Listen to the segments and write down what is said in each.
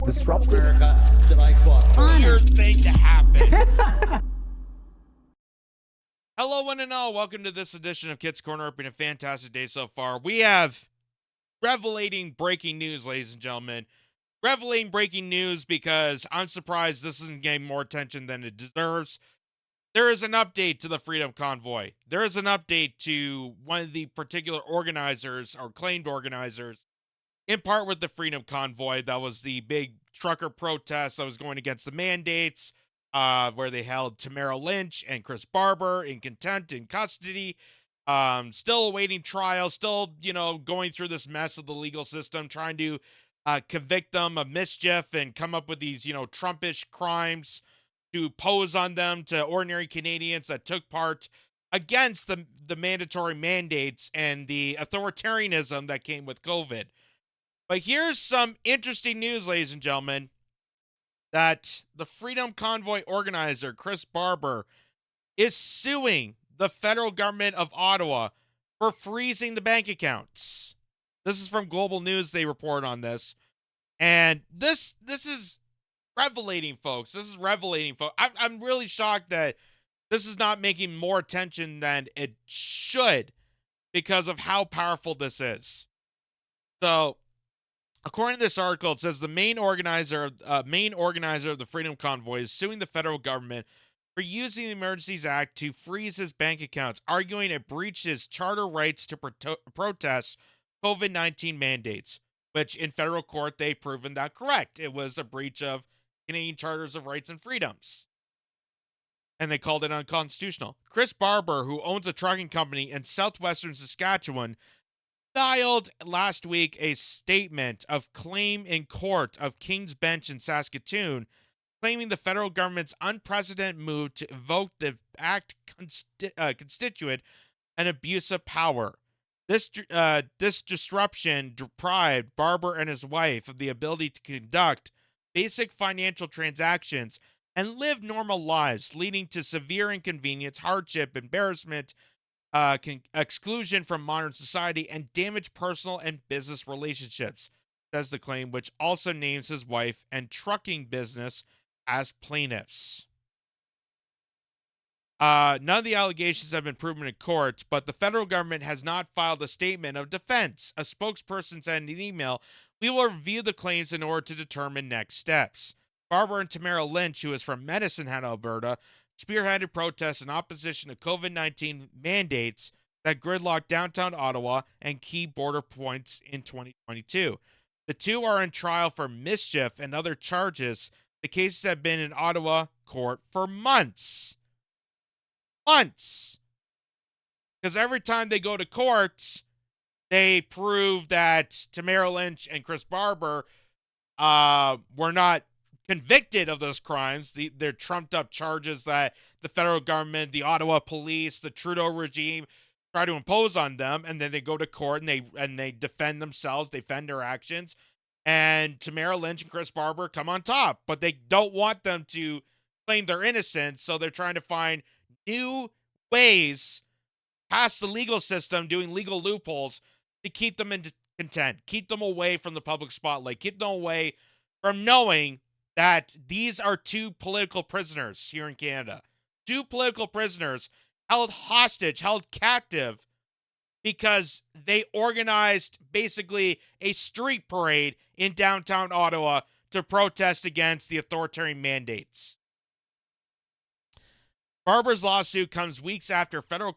disruptive. America that I fought. Weird thing to happen. Hello, one and all. Welcome to this edition of Kitz Corner. It's been a fantastic day so far. We have revelating breaking news, ladies and gentlemen. Revelating breaking news because I'm surprised this isn't getting more attention than it deserves. There is an update to the Freedom Convoy. There is an update to one of the particular organizers or claimed organizers, in part with the Freedom Convoy. That was the big trucker protest that was going against the mandates, where they held Tamara Lynch and Chris Barber in contempt in custody, still awaiting trial, still, going through this mess of the legal system, trying to convict them of mischief and come up with these, Trumpish crimes to pose on them to ordinary Canadians that took part against the mandatory mandates and the authoritarianism that came with COVID. But here's some interesting news, ladies and gentlemen, that the Freedom Convoy organizer, Chris Barber, is suing the federal government of Ottawa for freezing the bank accounts. This is from Global News. They report on this. And this is revelating, folks. This is revelating, folks. I'm really shocked that this is not making more attention than it should because of how powerful this is. So, according to this article, it says the main organizer of the Freedom Convoy is suing the federal government for using the Emergencies Act to freeze his bank accounts, arguing it breached his charter rights to protest COVID-19 mandates, which in federal court they've proven that correct. It was a breach of Canadian Charters of Rights and Freedoms, and they called it unconstitutional. Chris Barber, who owns a trucking company in southwestern Saskatchewan, filed last week a statement of claim in court of King's Bench in Saskatoon, claiming the federal government's unprecedented move to evoke the act constituted an abuse of power. This disruption deprived Barber and his wife of the ability to conduct basic financial transactions and live normal lives, leading to severe inconvenience, hardship, embarrassment, exclusion from modern society, and damaged personal and business relationships, says the claim, which also names his wife and trucking business as plaintiffs. None of the allegations have been proven in court, but the federal government has not filed a statement of defense. A spokesperson said in an email, "We will review the claims in order to determine next steps." Barber and Tamara Lynch, who is from Medicine Hat, Alberta, spearheaded protests in opposition to COVID-19 mandates that gridlocked downtown Ottawa and key border points in 2022. The two are on trial for mischief and other charges. The cases have been in Ottawa court for months. Months! Because every time they go to court, they prove that Tamara Lynch and Chris Barber were not convicted of those crimes. They're trumped up charges that the federal government, the Ottawa police, the Trudeau regime try to impose on them, and then they go to court and they defend themselves, they defend their actions, and Tamara Lynch and Chris Barber come on top, but they don't want them to claim their innocence, so they're trying to find new ways past the legal system, doing legal loopholes to keep them in content, keep them away from the public spotlight, keep them away from knowing that these are two political prisoners here in Canada. Two political prisoners held hostage, held captive, because they organized basically a street parade in downtown Ottawa to protest against the authoritarian mandates. Barber's lawsuit comes weeks after federal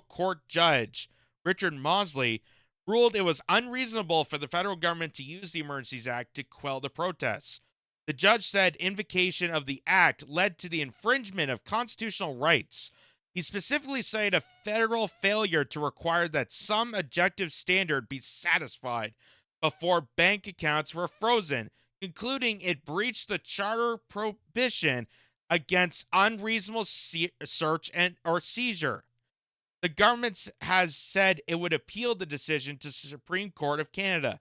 court judge Richard Mosley ruled it was unreasonable for the federal government to use the Emergencies Act to quell the protests. The judge said invocation of the act led to the infringement of constitutional rights. He specifically cited a federal failure to require that some objective standard be satisfied before bank accounts were frozen, concluding it breached the charter prohibition against unreasonable search or seizure. The government has said it would appeal the decision to the Supreme Court of Canada.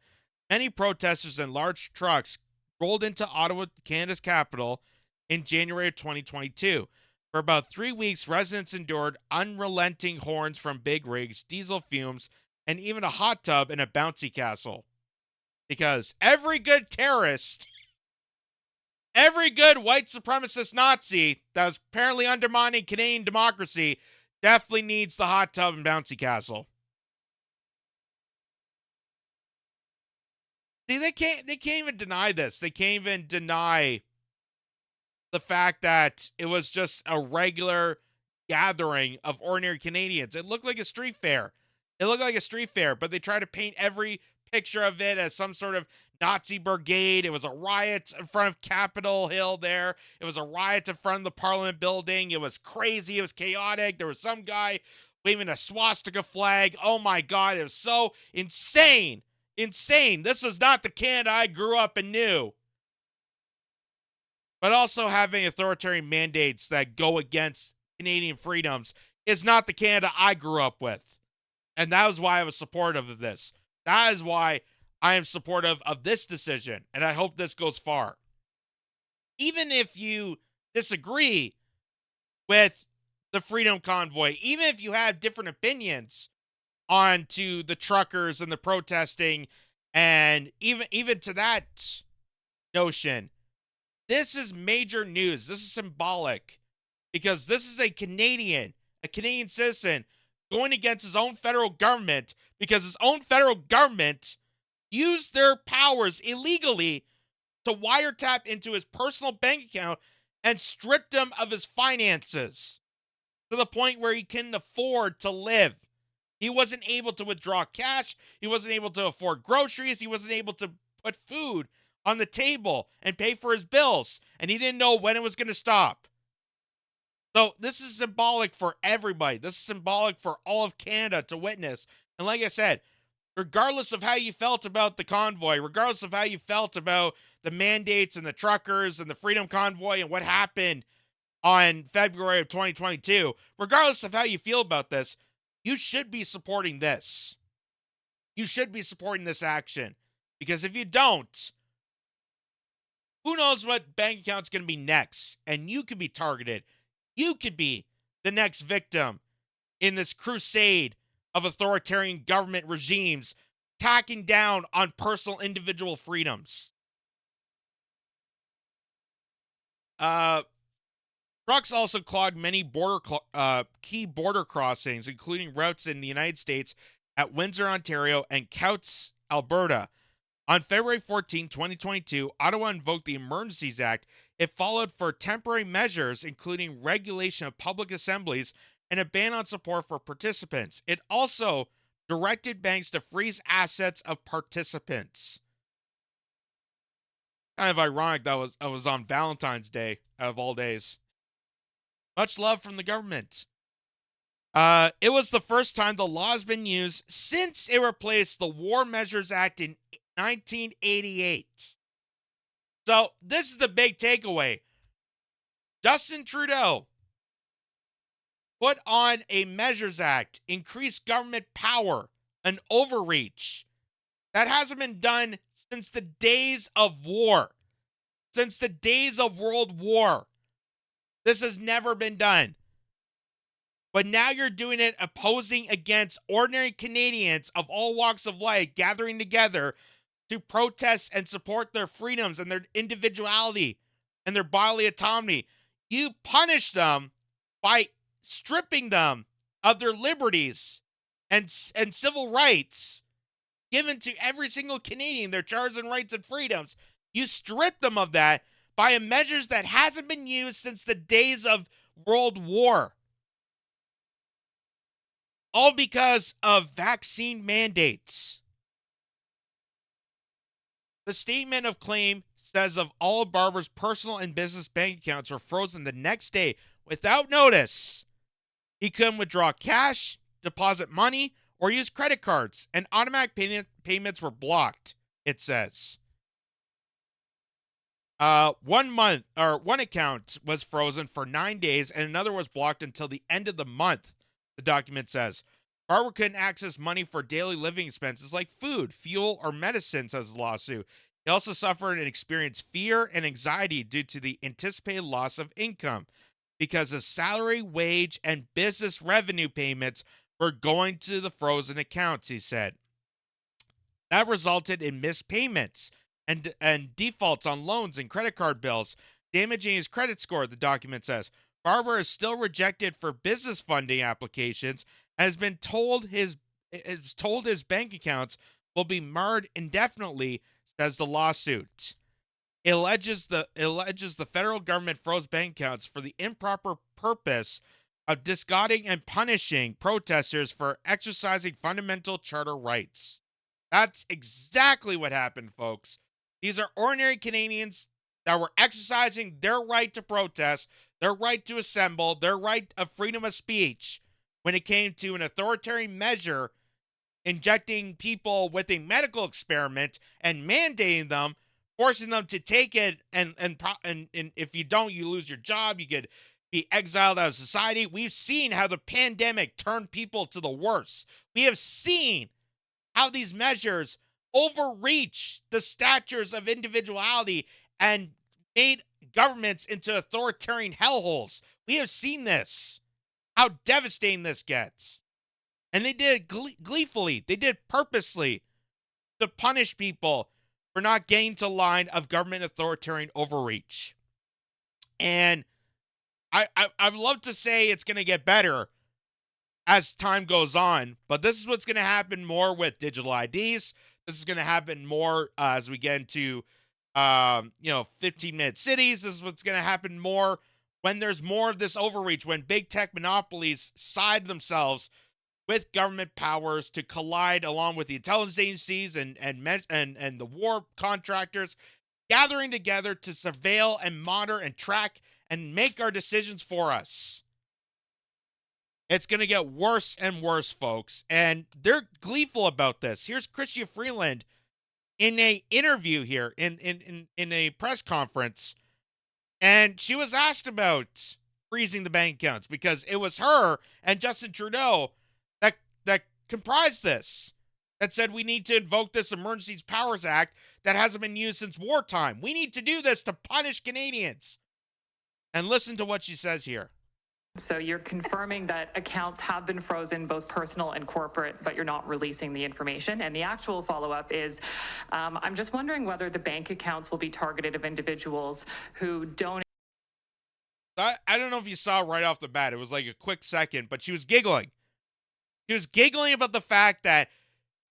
Many protesters and large trucks rolled into Ottawa, Canada's capital, in January of 2022. For about 3 weeks, residents endured unrelenting horns from big rigs, diesel fumes, and even a hot tub and a bouncy castle. Because every good terrorist Every good white supremacist Nazi that was apparently undermining Canadian democracy definitely needs the hot tub and bouncy castle. See, they can't even deny this. They can't even deny the fact that it was just a regular gathering of ordinary Canadians. It looked like a street fair. But they try to paint every picture of it as some sort of Nazi brigade. It was a riot in front of Capitol Hill there. It was a riot in front of the Parliament building. It was crazy. It was chaotic. There was some guy waving a swastika flag. Oh my God, it was so insane. Insane. This was not the Canada I grew up and knew. But also having authoritarian mandates that go against Canadian freedoms is not the Canada I grew up with. And that was why I was supportive of this. That is why I am supportive of this decision. And I hope this goes far. Even if you disagree with the Freedom Convoy, even if you have different opinions on to the truckers and the protesting, and even to that notion, this is major news. This is symbolic because this is a Canadian citizen going against his own federal government because his own federal government used their powers illegally to wiretap into his personal bank account and stripped him of his finances to the point where he couldn't afford to live. He wasn't able to withdraw cash. He wasn't able to afford groceries. He wasn't able to put food on the table and pay for his bills. And he didn't know when it was going to stop. So this is symbolic for everybody. This is symbolic for all of Canada to witness. And like I said, regardless of how you felt about the convoy, regardless of how you felt about the mandates and the truckers and the Freedom Convoy and what happened on February of 2022, regardless of how you feel about this, you should be supporting this. You should be supporting this action. Because if you don't, who knows what bank account's going to be next? And you could be targeted. You could be the next victim in this crusade of authoritarian government regimes tacking down on personal individual freedoms. Trucks also clogged many key border crossings, including routes in the United States at Windsor, Ontario, and Kitz, Alberta. On February 14, 2022, Ottawa invoked the Emergencies Act. It followed for temporary measures, including regulation of public assemblies and a ban on support for participants. It also directed banks to freeze assets of participants. Kind of ironic that was on Valentine's Day, out of all days. Much love from the government. It was the first time the law has been used since it replaced the War Measures Act in 1988. So this is the big takeaway. Justin Trudeau put on a Measures Act, increased government power, an overreach that hasn't been done since the days of war, since the days of World War. This has never been done. But now you're doing it opposing against ordinary Canadians of all walks of life gathering together to protest and support their freedoms and their individuality and their bodily autonomy. You punish them by stripping them of their liberties and civil rights given to every single Canadian, their charters and rights and freedoms. You strip them of that by a measures that hasn't been used since the days of World War. All because of vaccine mandates. The statement of claim says of all of Barber's personal and business bank accounts were frozen the next day without notice. He couldn't withdraw cash, deposit money, or use credit cards, and automatic payments were blocked, it says. One account was frozen for 9 days, and another was blocked until the end of the month, the document says. Barber couldn't access money for daily living expenses like food, fuel, or medicine, says the lawsuit. He also suffered and experienced fear and anxiety due to the anticipated loss of income because his salary, wage, and business revenue payments were going to the frozen accounts, he said. That resulted in missed payments, and defaults on loans and credit card bills, damaging his credit score, the document says. Barber is still rejected for business funding applications and has told his bank accounts will be marred indefinitely, says the lawsuit. It alleges the federal government froze bank accounts for the improper purpose of discarding and punishing protesters for exercising fundamental charter rights. That's exactly what happened, folks. These are ordinary Canadians that were exercising their right to protest, their right to assemble, their right of freedom of speech when it came to an authoritarian measure injecting people with a medical experiment and mandating them, forcing them to take it, and if you don't, you lose your job, you get be exiled out of society. We've seen how the pandemic turned people to the worse. We have seen how these measures overreach the statures of individuality and made governments into authoritarian hellholes. We have seen this, how devastating this gets. And they did it gleefully. They did it purposely to punish people for not getting to line of government authoritarian overreach. And I'd love to say it's going to get better as time goes on, but this is what's going to happen more with digital IDs. This is going to happen more as we get into, 15-minute cities. This is what's going to happen more when there's more of this overreach, when big tech monopolies side themselves with government powers to collide along with the intelligence agencies and the war contractors, gathering together to surveil and monitor and track and make our decisions for us. It's going to get worse and worse, folks. And they're gleeful about this. Here's Chrystia Freeland in a interview here in a press conference. And she was asked about freezing the bank accounts because it was her and Justin Trudeau that comprised this, that said we need to invoke this Emergency Powers Act that hasn't been used since wartime. We need to do this to punish Canadians. And listen to what she says here. So you're confirming that accounts have been frozen, both personal and corporate, but you're not releasing the information. And the actual follow-up is, I'm just wondering whether the bank accounts will be targeted of individuals who donate. I don't know if you saw right off the bat. It was like a quick second, but she was giggling. She was giggling about the fact that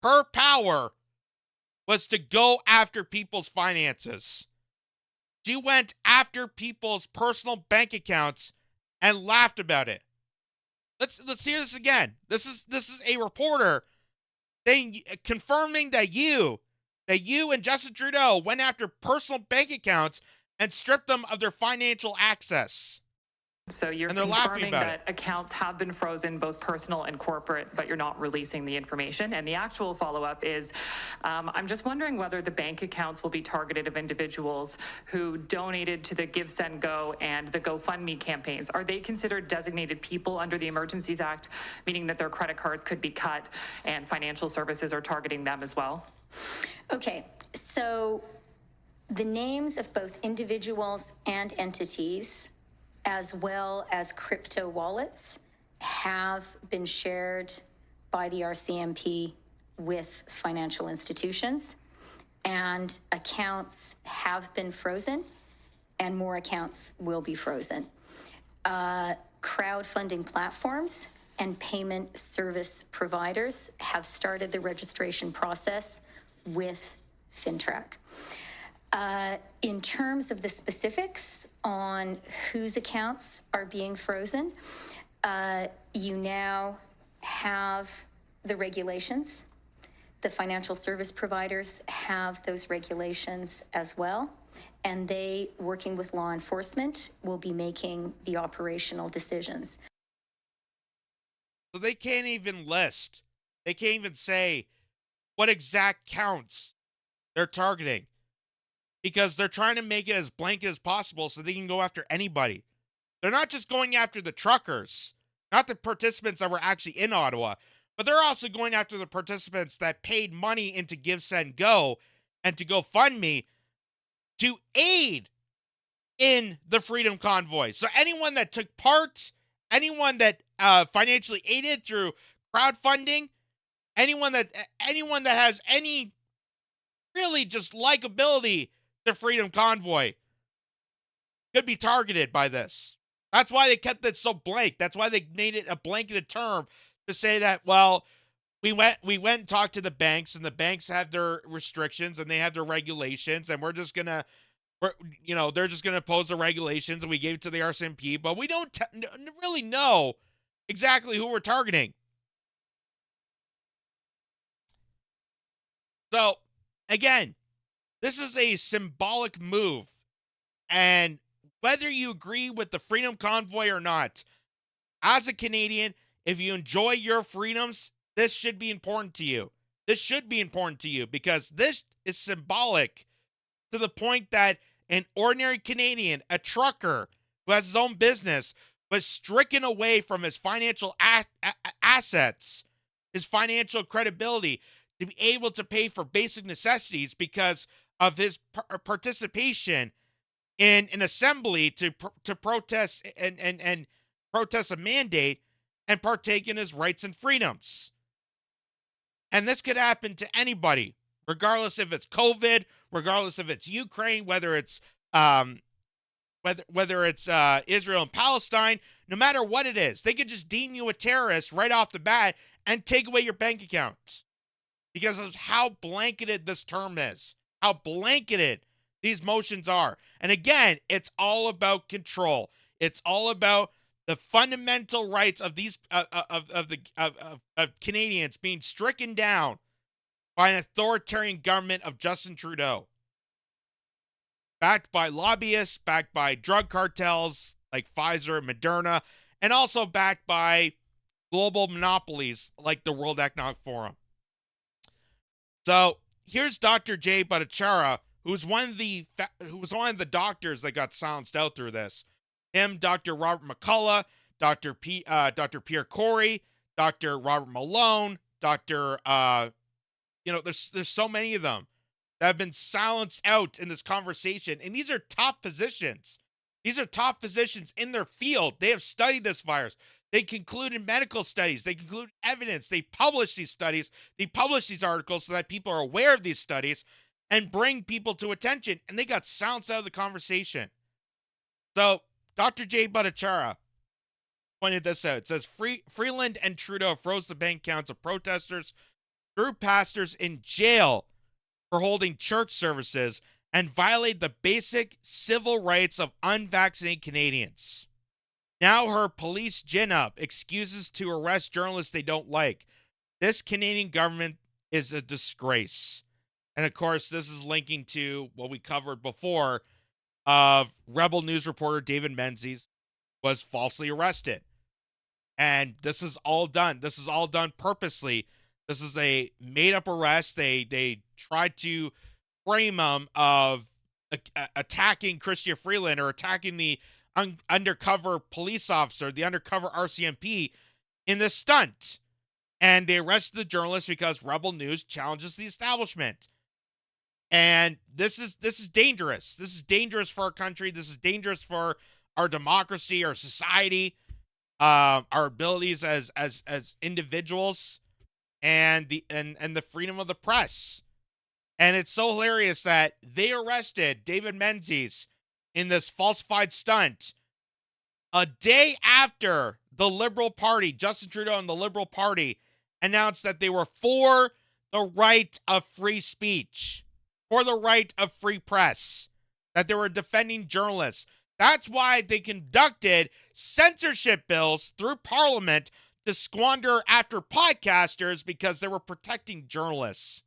her power was to go after people's finances. She went after people's personal bank accounts and laughed about it. Let's hear this again. This is a reporter confirming that you and Justin Trudeau went after personal bank accounts and stripped them of their financial access. So you're confirming that accounts have been frozen, both personal and corporate, but you're not releasing the information. And the actual follow-up is, I'm just wondering whether the bank accounts will be targeted of individuals who donated to the Give, Send, Go and the GoFundMe campaigns. Are they considered designated people under the Emergencies Act, meaning that their credit cards could be cut and financial services are targeting them as well? Okay, so the names of both individuals and entities, as well as crypto wallets, have been shared by the RCMP with financial institutions, and accounts have been frozen, and more accounts will be frozen. Crowdfunding platforms and payment service providers have started the registration process with FinTrack. In terms of the specifics on whose accounts are being frozen, you now have the regulations. The financial service providers have those regulations as well, and they, working with law enforcement, will be making the operational decisions. So they can't even list. They can't even say what exact counts they're targeting, because they're trying to make it as blanket as possible so they can go after anybody. They're not just going after the truckers, not the participants that were actually in Ottawa, but they're also going after the participants that paid money into Give, Send, Go and to GoFundMe to aid in the Freedom Convoy. So anyone that took part, anyone that financially aided through crowdfunding, anyone that has any really just likability to Freedom Convoy could be targeted by this. That's why they kept it so blank. That's why they made it a blanketed term to say that, well, we went and talked to the banks, and the banks have their restrictions and they have their regulations, and they're just gonna impose the regulations, and we gave it to the RCMP, but we don't really know exactly who we're targeting. So, again, this is a symbolic move, and whether you agree with the Freedom Convoy or not, as a Canadian, if you enjoy your freedoms, this should be important to you. This should be important to you because this is symbolic to the point that an ordinary Canadian, a trucker who has his own business, was stricken away from his financial assets, his financial credibility, to be able to pay for basic necessities because of his participation in an assembly to protest and protest a mandate and partake in his rights and freedoms. And this could happen to anybody, regardless if it's COVID, regardless if it's Ukraine, whether it's Israel and Palestine, no matter what it is, they could just deem you a terrorist right off the bat and take away your bank account because of how blanketed this term is, how blanketed these motions are. And again, it's all about control. It's all about the fundamental rights of these of Canadians being stricken down by an authoritarian government of Justin Trudeau, backed by lobbyists, backed by drug cartels like Pfizer and Moderna, and also backed by global monopolies like the World Economic Forum. So here's Dr. Jay Bhattacharya, who's one of the doctors that got silenced out through this. Him, Dr. Robert McCullough, Dr. Pierre Corey, Dr. Robert Malone, there's so many of them that have been silenced out in this conversation. And these are top physicians. These are top physicians in their field. They have studied this virus. They concluded medical studies. They conclude evidence. They publish these studies. They publish these articles so that people are aware of these studies and bring people to attention. And they got silenced out of the conversation. So Dr. Jay Bhattacharya pointed this out. It says, Freeland and Trudeau froze the bank accounts of protesters, threw pastors in jail for holding church services, and violated the basic civil rights of unvaccinated Canadians. Now her police gin up, excuses to arrest journalists they don't like. This Canadian government is a disgrace. And of course, this is linking to what we covered before of Rebel News reporter David Menzies was falsely arrested. And this is all done. This is all done purposely. This is a made-up arrest. They tried to frame him of attacking Chrystia Freeland or attacking the undercover police officer, the undercover RCMP, in this stunt. And they arrested the journalist because Rebel News challenges the establishment. And this is dangerous. This is dangerous for our country. This is dangerous for our democracy, our society, our abilities as individuals, and the freedom of the press. And it's so hilarious that they arrested David Menzies in this falsified stunt a day after the Liberal Party, Justin Trudeau and the Liberal Party, announced that they were for the right of free speech, for the right of free press, that they were defending journalists. That's why they conducted censorship bills through Parliament to squander after podcasters, because they were protecting journalists.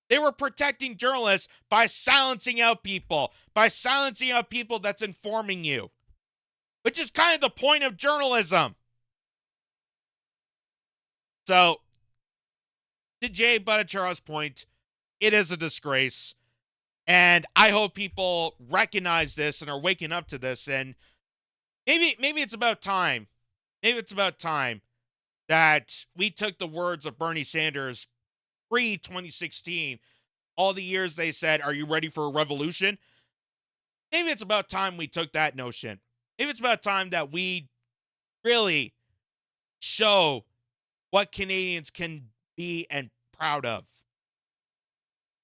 They were protecting journalists by silencing out people, that's informing you, which is kind of the point of journalism. So, to Jay Bhattacharya's point, it is a disgrace. And I hope people recognize this and are waking up to this. And maybe it's about time. Maybe it's about time that we took the words of Bernie Sanders pre-2016, all the years they said, "Are you ready for a revolution?" Maybe it's about time we took that notion. Maybe it's about time that we really show what Canadians can be and proud of.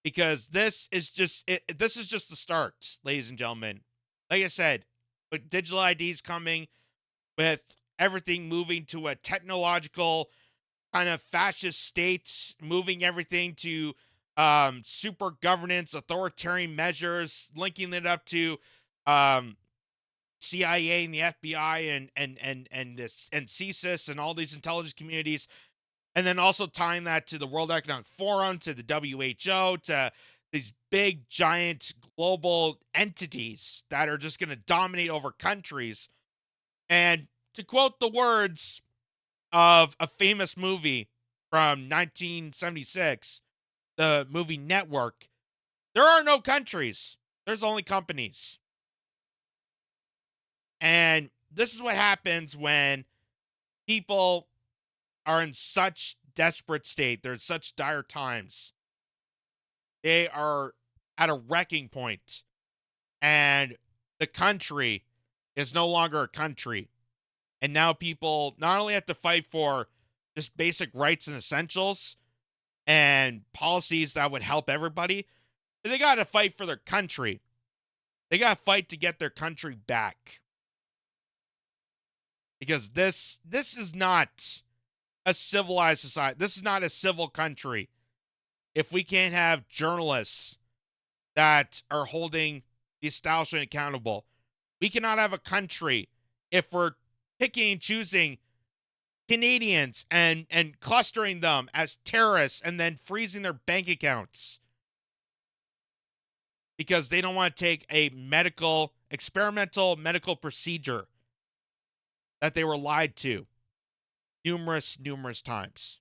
because this is just the start, ladies and gentlemen. Like I said, with digital IDs coming, with everything moving to a technological kind of fascist state, moving everything to super governance, authoritarian measures, linking it up to CIA and the FBI and CSIS and all these intelligence communities, and then also tying that to the World Economic Forum, to the WHO, to these big giant global entities that are just going to dominate over countries. And to quote the words of a famous movie from 1976, the movie Network, there are no countries. There's only companies. And this is what happens when people are in such desperate state. They're in such dire times. They are at a wrecking point. And the country is no longer a country. And now people not only have to fight for just basic rights and essentials and policies that would help everybody, but they got to fight for their country. They got to fight to get their country back. Because this is not a civilized society. This is not a civil country if we can't have journalists that are holding the establishment accountable. We cannot have a country if we're picking and choosing Canadians and clustering them as terrorists and then freezing their bank accounts because they don't want to take a experimental medical procedure that they were lied to numerous times.